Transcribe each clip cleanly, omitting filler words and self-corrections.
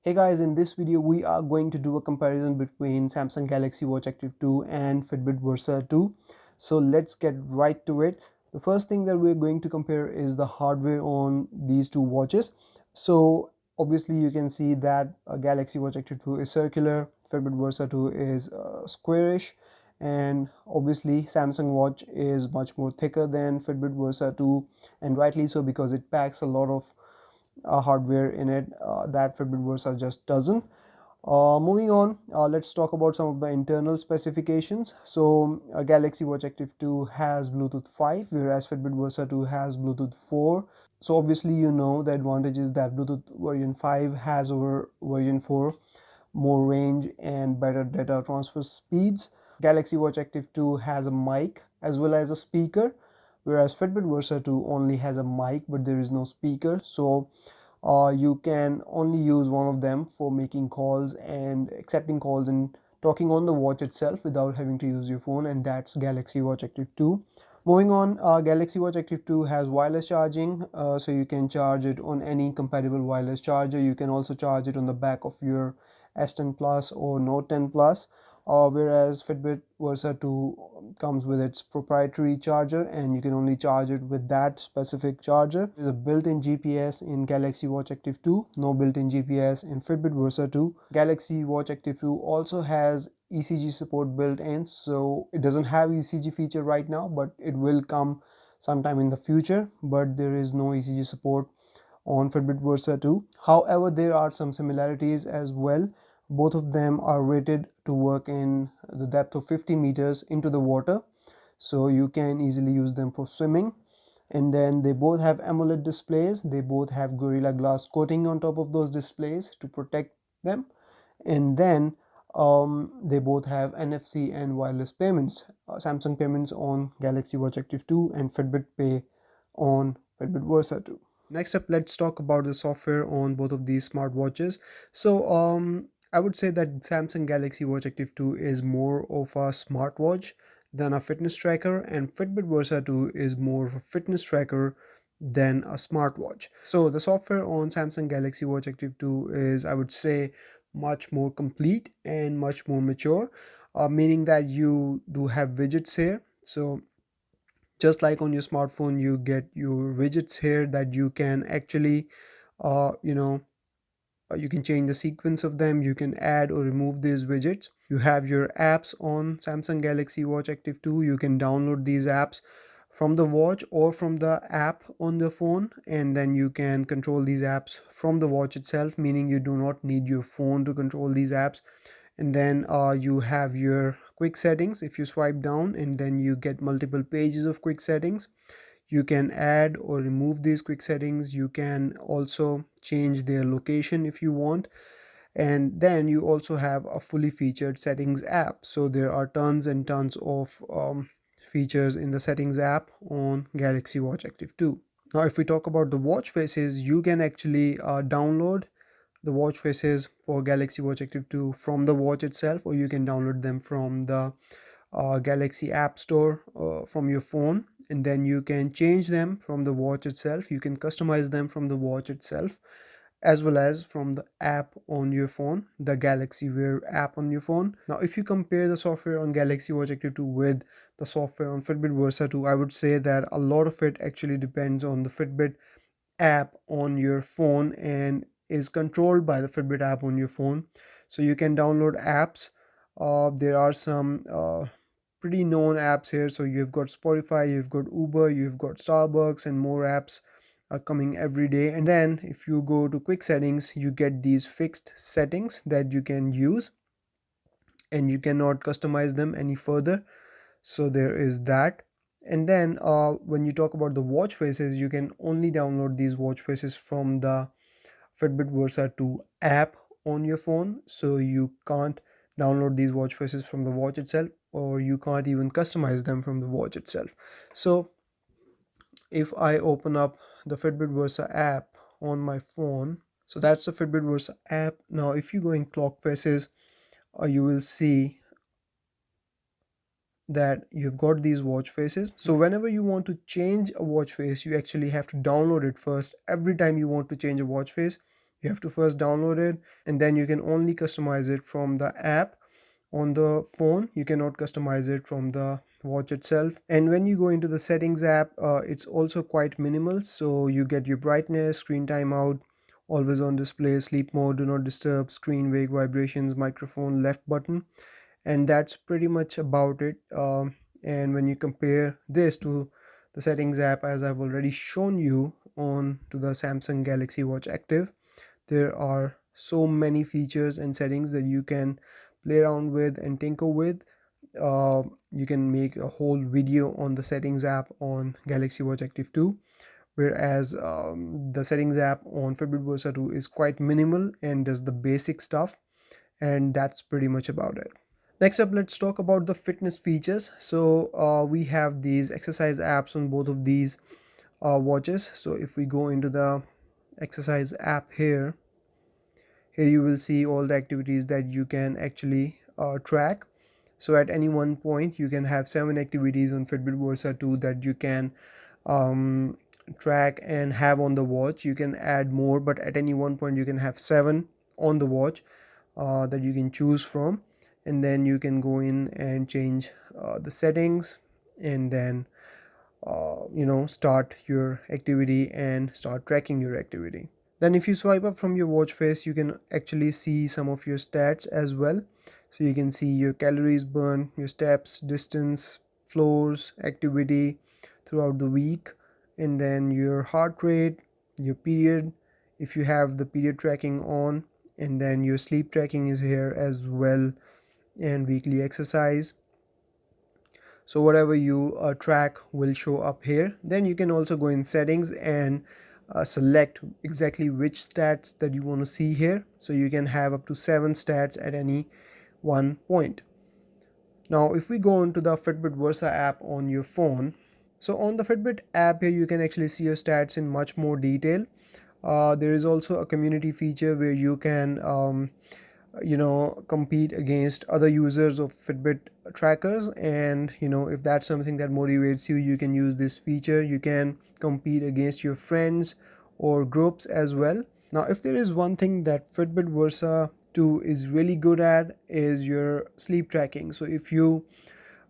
Hey guys, in this video we are going to do a comparison between Samsung Galaxy Watch Active 2 and Fitbit Versa 2. So let's get right to it. The first thing that we're going to compare is the hardware on these two watches. So obviously you can see that Galaxy Watch Active 2 is circular, Fitbit Versa 2 is squarish, and obviously Samsung watch is much more thicker than Fitbit Versa 2, and rightly so because it packs a lot of hardware in it that Fitbit Versa just doesn't. Moving on, let's talk about some of the internal specifications. So Galaxy Watch Active 2 has Bluetooth 5, whereas Fitbit Versa 2 has Bluetooth 4. So obviously you know the advantage is that Bluetooth version 5 has over version 4 more range and better data transfer speeds. Galaxy Watch Active 2 has a mic as well as a speaker, whereas Fitbit Versa 2 only has a mic but there is no speaker. So you can only use one of them for making calls and accepting calls and talking on the watch itself without having to use your phone, and that's Galaxy Watch Active 2. Moving on, Galaxy Watch Active 2 has wireless charging, so you can charge it on any compatible wireless charger. You can also charge it on the back of your S10 Plus or Note 10 Plus, whereas Fitbit Versa 2 comes with its proprietary charger and you can only charge it with that specific charger. There's a built-in GPS in Galaxy Watch Active 2, no built-in GPS in Fitbit Versa 2. Galaxy Watch Active 2 also has ECG support built in, so it doesn't have ECG feature right now, but it will come sometime in the future. But there is no ECG support on Fitbit Versa 2. However, there are some similarities as well. Both of them are rated to work in the depth of 50 meters into the water, so you can easily use them for swimming. And then they both have AMOLED displays. They both have Gorilla Glass coating on top of those displays to protect them. And then they both have NFC and wireless payments. Samsung payments on Galaxy Watch Active 2 and Fitbit Pay on Fitbit Versa 2. Next up, let's talk about the software on both of these smartwatches. So I would say that Samsung Galaxy Watch Active 2 is more of a smartwatch than a fitness tracker, and Fitbit Versa 2 is more of a fitness tracker than a smartwatch. So the software on Samsung Galaxy Watch Active 2 is, I would say, much more complete and much more mature, meaning that you do have widgets here. So just like on your smartphone, you get your widgets here that you can actually uh, you know you can change the sequence of them. You can add or remove these widgets. You have your apps on Samsung Galaxy Watch Active 2. You can download these apps from the watch or from the app on the phone, and then you can control these apps from the watch itself, meaning you do not need your phone to control these apps. And then you have your quick settings. If you swipe down, and then you get multiple pages of quick settings. You can add or remove these quick settings. You can also change their location if you want. And then you also have a fully featured settings app. So there are tons and tons of features in the settings app on Galaxy Watch Active 2. Now if we talk about the watch faces, you can actually download the watch faces for Galaxy Watch Active 2 from the watch itself, or you can download them from the Galaxy App Store from your phone, and then you can change them from the watch itself. You can customize them from the watch itself as well as from the app on your phone, the Galaxy Wear app on your phone. Now if you compare the software on Galaxy Watch Active 2 with the software on Fitbit Versa 2, I would say that a lot of it actually depends on the Fitbit app on your phone and is controlled by the Fitbit app on your phone. So you can download apps. There are some pretty known apps here. So you've got Spotify, you've got Uber, you've got Starbucks, and more apps are coming every day. And then if you go to quick settings, you get these fixed settings that you can use, and you cannot customize them any further. So there is that. And then when you talk about the watch faces, you can only download these watch faces from the Fitbit Versa 2 app on your phone. So you can't download these watch faces from the watch itself, or you can't even customize them from the watch itself. So if I open up the Fitbit Versa app on my phone, so that's the Fitbit Versa app. Now if you go in clock faces, you will see that you've got these watch faces. So whenever you want to change a watch face, you actually have to download it first. Every time you want to change a watch face, You have to first download it, and then you can only customize it from the app on the phone. You cannot customize it from the watch itself. And when you go into the settings app, it's also quite minimal. So you get your brightness, screen timeout, always on display, sleep mode, do not disturb, screen wake, vibrations, microphone, left button, and that's pretty much about it. And when you compare this to the settings app, as I've already shown you on to the Samsung Galaxy Watch Active, there are so many features and settings that you can play around with and tinker with. You can make a whole video on the settings app on Galaxy Watch Active 2, whereas the settings app on Fitbit Versa 2 is quite minimal and does the basic stuff, and that's pretty much about it. Next up, let's talk about the fitness features. So we have these exercise apps on both of these watches. So if we go into the exercise app here you will see all the activities that you can actually track. So at any one point you can have 7 activities on Fitbit Versa 2 that you can um, track and have on the watch. You can add more, but at any one point you can have 7 on the watch that you can choose from, and then you can go in and change the settings, and then start your activity and start tracking your activity. Then if you swipe up from your watch face, you can actually see some of your stats as well. So you can see your calories burned, your steps, distance, floors, activity throughout the week, and then your heart rate, your period, if you have the period tracking on, and then your sleep tracking is here as well, and weekly exercise. So whatever you track will show up here. Then you can also go in settings and select exactly which stats that you want to see here. So you can have up to 7 stats at any one point. Now if we go into the Fitbit Versa app on your phone, so on the Fitbit app here you can actually see your stats in much more detail. There is also a community feature where you can compete against other users of Fitbit trackers, and if that's something that motivates you, you can use this feature. You can compete against your friends or groups as well. Now if there is one thing that Fitbit Versa 2 is really good at, is your sleep tracking. So if you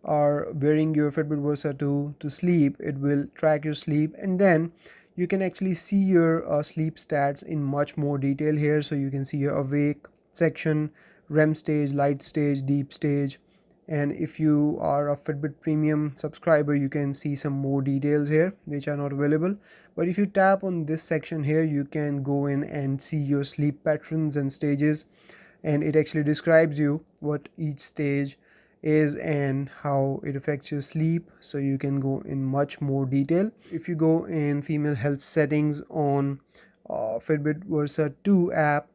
are wearing your Fitbit Versa 2 to sleep, it will track your sleep, and then you can actually see your sleep stats in much more detail here. So you can see your awake section, REM stage, light stage, deep stage, and if you are a Fitbit Premium subscriber, you can see some more details here which are not available. But if you tap on this section here, you can go in and see your sleep patterns and stages, and it actually describes you what each stage is and how it affects your sleep. So you can go in much more detail. If you go in female health settings on Fitbit Versa 2 app,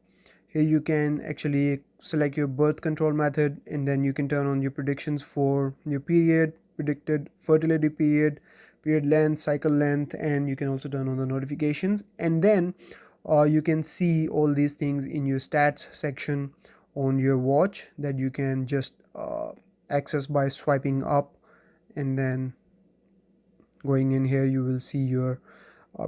here you can actually select your birth control method, and then you can turn on your predictions for your period, predicted fertility period, period length, cycle length, and you can also turn on the notifications. And then you can see all these things in your stats section on your watch that you can just access by swiping up, and then going in here you will see your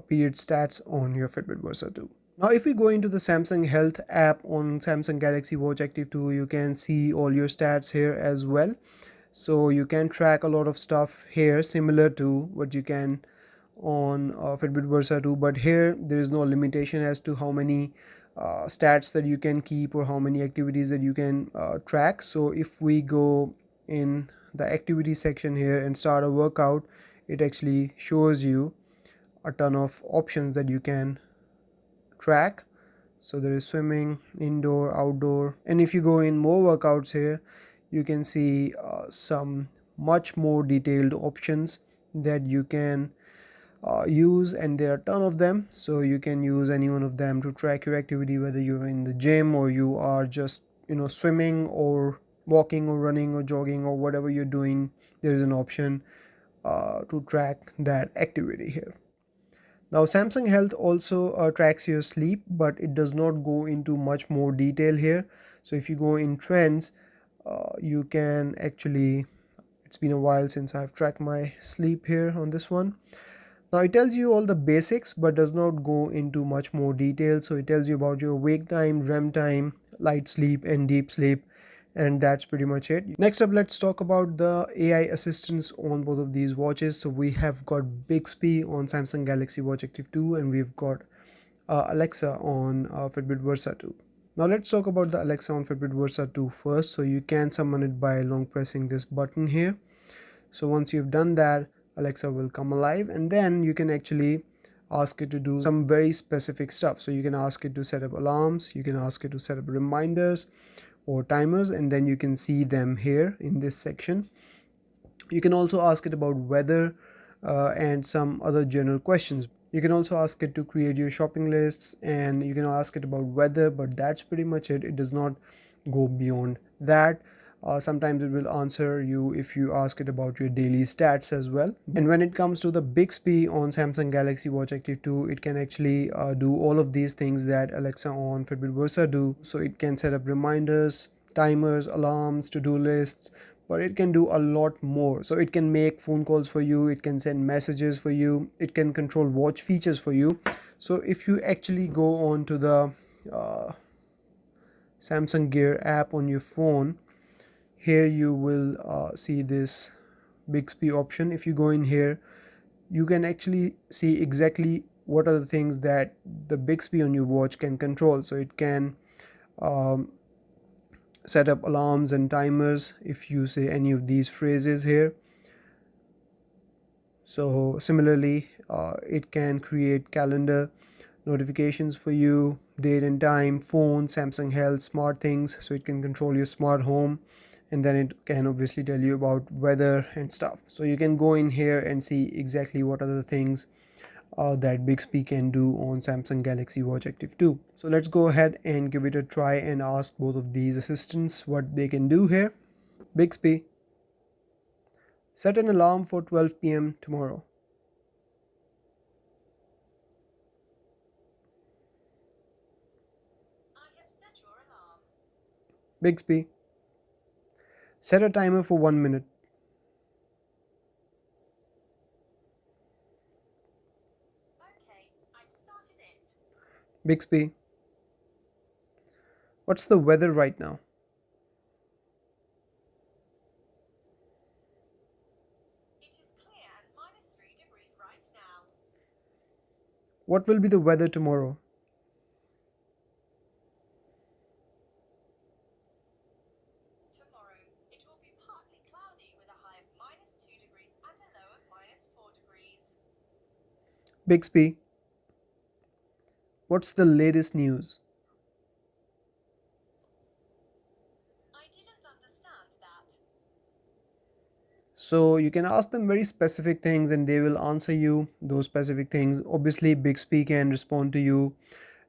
period stats on your Fitbit Versa 2. Now if we go into the Samsung Health app on Samsung Galaxy Watch Active 2, you can see all your stats here as well. So you can track a lot of stuff here similar to what you can on Fitbit Versa 2, but here there is no limitation as to how many stats that you can keep or how many activities that you can track. So if we go in the activity section here and start a workout, it actually shows you a ton of options that you can track. So there is swimming, indoor, outdoor, and if you go in more workouts here, you can see some much more detailed options that you can use, and there are a ton of them. So you can use any one of them to track your activity, whether you're in the gym or you are just swimming or walking or running or jogging or whatever you're doing. There is an option to track that activity here. Now Samsung Health also tracks your sleep, but it does not go into much more detail here. So if you go in trends, you can actually, it's been a while since I've tracked my sleep here on this one, Now it tells you all the basics but does not go into much more detail. So it tells you about your wake time, REM time, light sleep and deep sleep, and that's pretty much it. Next up, let's talk about the AI assistants on both of these watches. So we have got Bixby on Samsung Galaxy Watch Active 2 and we've got Alexa on Fitbit Versa 2. Now let's talk about the Alexa on Fitbit Versa 2 first. So you can summon it by long pressing this button here. So once you've done that, Alexa will come alive and then you can actually ask it to do some very specific stuff. So you can ask it to set up alarms, you can ask it to set up reminders or timers, and then you can see them here in this section. You can also ask it about weather and some other general questions. You can also ask it to create your shopping lists and you can ask it about weather, but that's pretty much it. It does not go beyond that. Sometimes it will answer you if you ask it about your daily stats as well. And when it comes to the Bixby on Samsung Galaxy Watch Active 2, it can actually do all of these things that Alexa on Fitbit Versa do. So it can set up reminders, timers, alarms, to-do lists, but it can do a lot more. So it can make phone calls for you, it can send messages for you, it can control watch features for you. So if you actually go on to the Samsung Gear app on your phone, here you will see this Bixby option. If you go in here, you can actually see exactly what are the things that the Bixby on your watch can control. So it can set up alarms and timers if you say any of these phrases here. So similarly, it can create calendar notifications for you, date and time, phone, Samsung Health, smart things. So it can control your smart home, and then it can obviously tell you about weather and stuff. So you can go in here and see exactly what are the things that Bixby can do on Samsung Galaxy Watch Active 2. So let's go ahead and give it a try and ask both of these assistants what they can do here. Bixby, set an alarm for 12 p.m. tomorrow. I have set your alarm. Bixby, set a timer for 1 minute. Okay, I've started it. Bixby, what's the weather right now? It is clear and -3 degrees right now. What will be the weather tomorrow? Tomorrow, it will be partly cloudy with a high of -2 degrees and a low of -4 degrees. Bixby, what's the latest news? I didn't understand that. So you can ask them very specific things and they will answer you those specific things. Obviously, Bixby can respond to you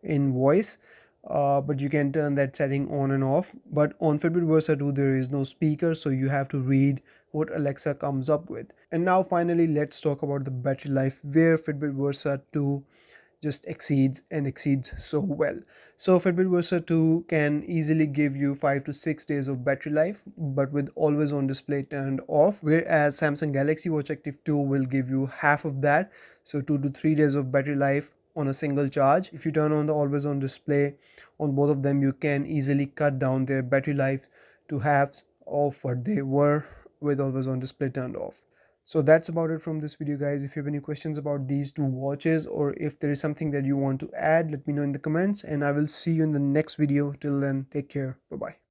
in voice, but you can turn that setting on and off. But on Fitbit Versa 2, there is no speaker, so you have to read what Alexa comes up with. And now finally, let's talk about the battery life, where Fitbit Versa 2 just exceeds so well. So Fitbit Versa 2 can easily give you 5 to 6 days of battery life, but with always on display turned off, whereas Samsung Galaxy Watch Active 2 will give you half of that, so 2 to 3 days of battery life on a single charge. If you turn on the always on display on both of them, you can easily cut down their battery life to halves of what they were with always on display turned off. So that's about it from this video, guys. If you have any questions about these two watches or if there is something that you want to add, let me know in the comments and I will see you in the next video. Till then, take care. Bye bye.